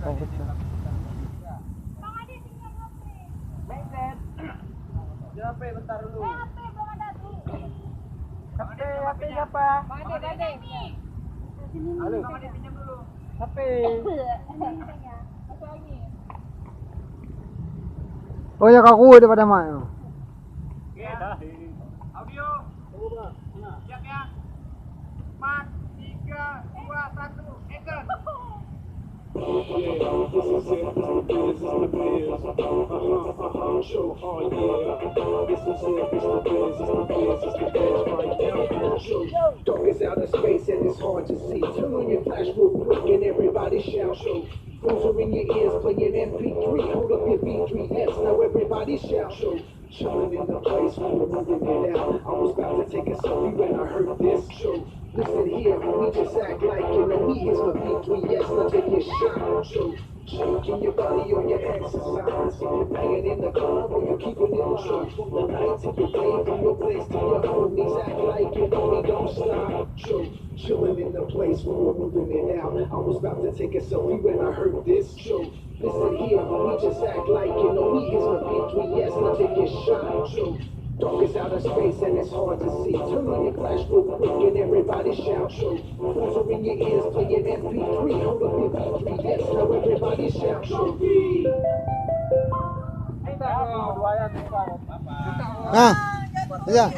Takot siya. Hape apa? Halo. Hape. Oh ya kaku daripada mana? Audio. Siap ya. 4, 3, 2, 1, action. Darkest outer space and it's hard to see. Turn on your flash real quick and everybody shout. Phones are in your ears playing MP3. Hold up your B3S, now everybody shout. Chilling in the place when we're moving it out. I was about to take a selfie when I heard this. Listen here, we just act like you know me. Here's my B3S, now take your shot. Shaking your body on your exercise. If you're playing in the club or you're keeping it true. From the night to your day, from your place to your homies. Act like you know me, don't stop. Chilling in the place when we're moving it out. I was about to take a selfie when I heard this. Listen here, we just act like you know me. Here's my B3S, now take your shot. Darkest outer space and it's hard to see. Turn on your flash real quick and everybody shout. Phones are in your ears playing MP3. Hold up your B3S, now everybody shout. Ah, ya.